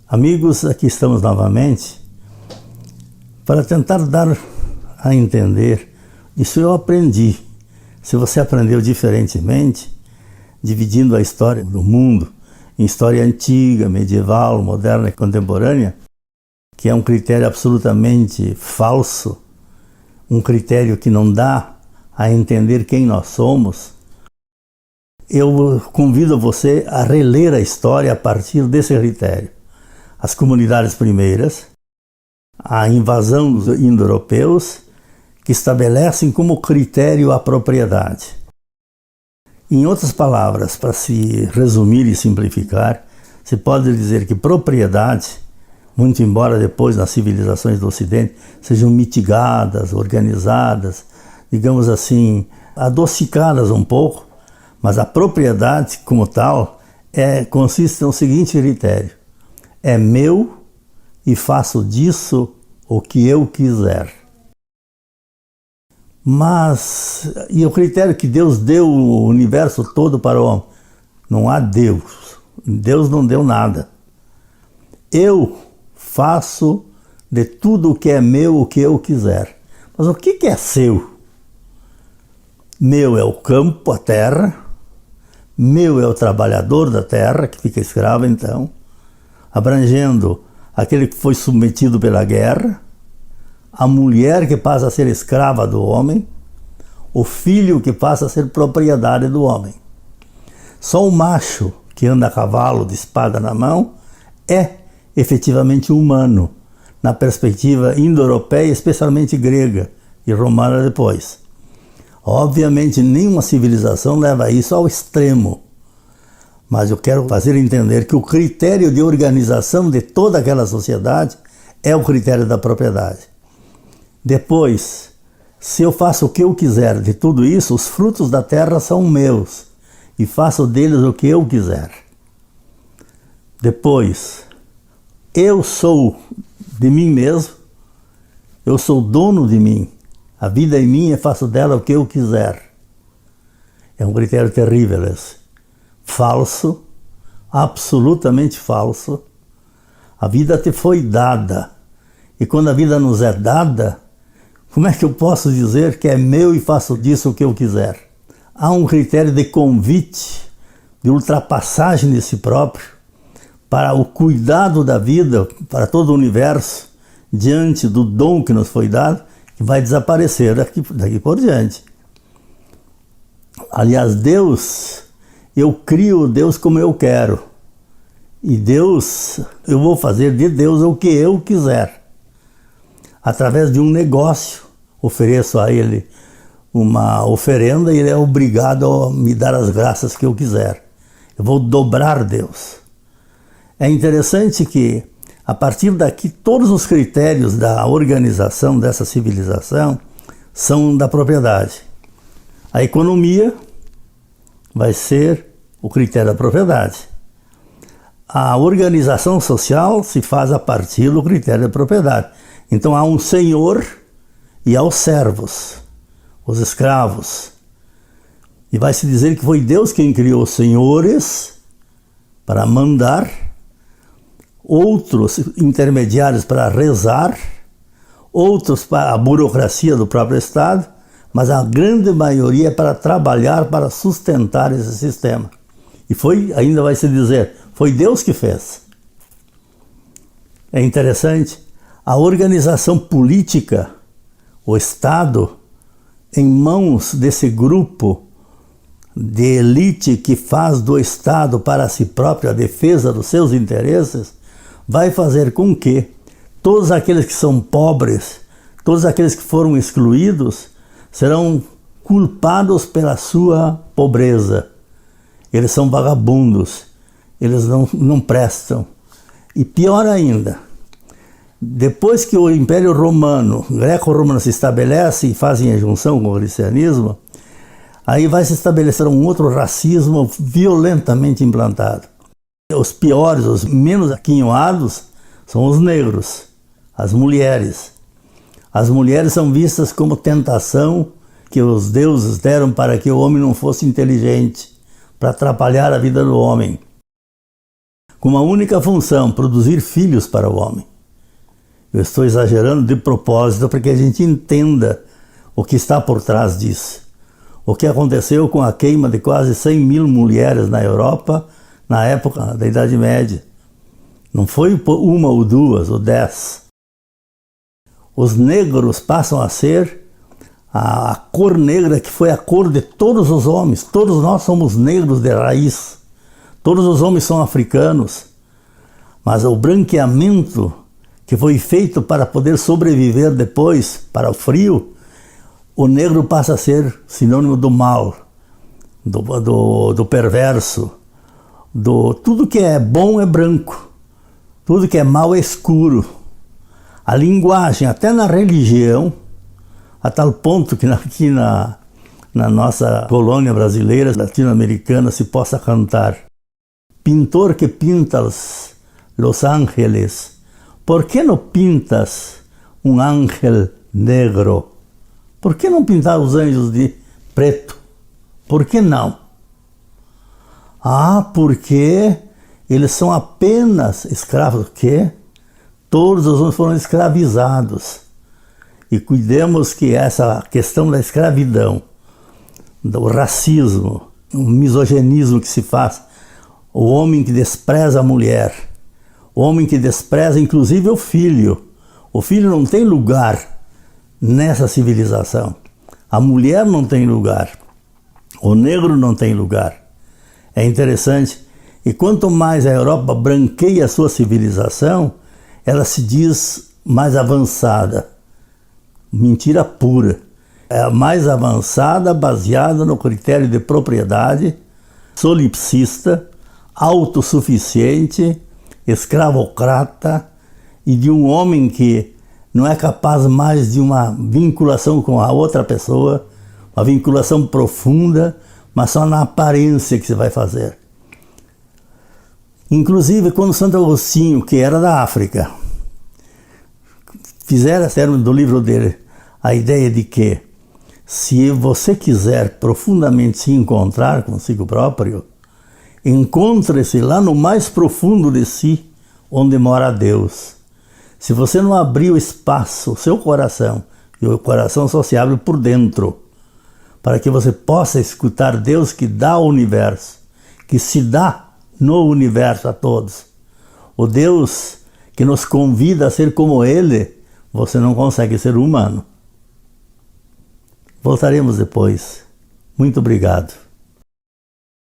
Amigos, aqui estamos novamente para tentar dar a entender. Isso eu aprendi. Se você aprendeu diferentemente, dividindo a história do mundo em história antiga, medieval, moderna e contemporânea, que é um critério absolutamente falso, um critério que não dá a entender quem nós somos, eu convido você a reler a história a partir desse critério. As comunidades primeiras, a invasão dos indo-europeus, que estabelecem como critério a propriedade. Em outras palavras, para se resumir e simplificar, se pode dizer que propriedade, muito embora depois nas civilizações do Ocidente sejam mitigadas, organizadas, digamos assim, adocicadas um pouco, mas a propriedade como tal consiste no seguinte critério: é meu e faço disso o que eu quiser. Mas, e o critério que Deus deu o universo todo para o homem? Não há Deus. Deus não deu nada. Eu faço de tudo o que é meu o que eu quiser. Mas o que é seu? Meu é o campo, a terra. Meu é o trabalhador da terra, que fica escravo então, abrangendo aquele que foi submetido pela guerra, a mulher que passa a ser escrava do homem, o filho que passa a ser propriedade do homem. Só o macho que anda a cavalo de espada na mão é efetivamente humano, na perspectiva indo-europeia, especialmente grega e romana depois. Obviamente nenhuma civilização leva isso ao extremo, mas eu quero fazer entender que o critério de organização de toda aquela sociedade é o critério da propriedade. Depois, se eu faço o que eu quiser de tudo isso, os frutos da terra são meus e faço deles o que eu quiser. Depois, eu sou de mim mesmo, eu sou dono de mim, a vida é minha e faço dela o que eu quiser. É um critério terrível esse. Falso, absolutamente falso. A vida te foi dada, e quando a vida nos é dada, como é que eu posso dizer que é meu e faço disso o que eu quiser? Há um critério de convite, de ultrapassagem de si próprio, para o cuidado da vida, para todo o universo, diante do dom que nos foi dado, que vai desaparecer daqui por diante. Aliás, Deus, eu crio Deus como eu quero. E Deus, eu vou fazer de Deus o que eu quiser. Através de um negócio, ofereço a ele uma oferenda e ele é obrigado a me dar as graças que eu quiser. Eu vou dobrar Deus. É interessante que, a partir daqui, todos os critérios da organização dessa civilização são da propriedade. A economia vai ser o critério da propriedade. A organização social se faz a partir do critério da propriedade. Então há um senhor e há os servos, os escravos. E vai se dizer que foi Deus quem criou os senhores para mandar, outros intermediários para rezar, outros para a burocracia do próprio Estado, mas a grande maioria é para trabalhar, para sustentar esse sistema. E ainda vai se dizer, foi Deus que fez. É interessante. A organização política, o Estado, em mãos desse grupo de elite que faz do Estado para si próprio a defesa dos seus interesses, vai fazer com que todos aqueles que são pobres, todos aqueles que foram excluídos, serão culpados pela sua pobreza. Eles são vagabundos, eles não prestam. E pior ainda, depois que o Império Romano, Greco-Romano se estabelece e fazem a junção com o cristianismo, aí vai se estabelecer um outro racismo violentamente implantado. Os piores, os menos aquinhoados, são os negros, as mulheres. As mulheres são vistas como tentação que os deuses deram para que o homem não fosse inteligente, para atrapalhar a vida do homem. com uma única função: produzir filhos para o homem. Eu estou exagerando de propósito para que a gente entenda o que está por trás disso. O que aconteceu com a queima de quase 100 mil mulheres na Europa na época da Idade Média. Não foi uma ou duas ou 10. Os negros passam a ser a cor negra que foi a cor de todos os homens. Todos nós somos negros de raiz. Todos os homens são africanos. Mas o branqueamento que foi feito para poder sobreviver depois para o frio, o negro passa a ser sinônimo do mal, do perverso, tudo que é bom é branco, tudo que é mal é escuro. A linguagem, até na religião, a tal ponto que aqui na nossa colônia brasileira, latino-americana, se possa cantar: pintor que pintas los ángeles, ¿por qué no pintas um ángel negro? Por que não pintar os anjos de preto? Por que não? Ah, porque eles são apenas escravos. O quê? Todos os homens foram escravizados. E cuidemos que essa questão da escravidão, do racismo, o misoginismo que se faz, o homem que despreza a mulher, o homem que despreza inclusive o filho. O filho não tem lugar nessa civilização. A mulher não tem lugar. O negro não tem lugar. É interessante. E quanto mais a Europa branqueia a sua civilização, ela se diz mais avançada. Mentira pura. É a mais avançada baseada no critério de propriedade, solipsista, autossuficiente, escravocrata e de um homem que não é capaz mais de uma vinculação com a outra pessoa, uma vinculação profunda, mas só na aparência que se vai fazer. Inclusive, quando Santo Agostinho, que era da África, fizera do livro dele a ideia de que se você quiser profundamente se encontrar consigo próprio, encontre-se lá no mais profundo de si, onde mora Deus. Se você não abrir o espaço, o seu coração, e o coração só se abre por dentro, para que você possa escutar Deus que dá ao universo, que se dá no universo a todos. O Deus que nos convida a ser como Ele, você não consegue ser humano. Voltaremos depois. Muito obrigado.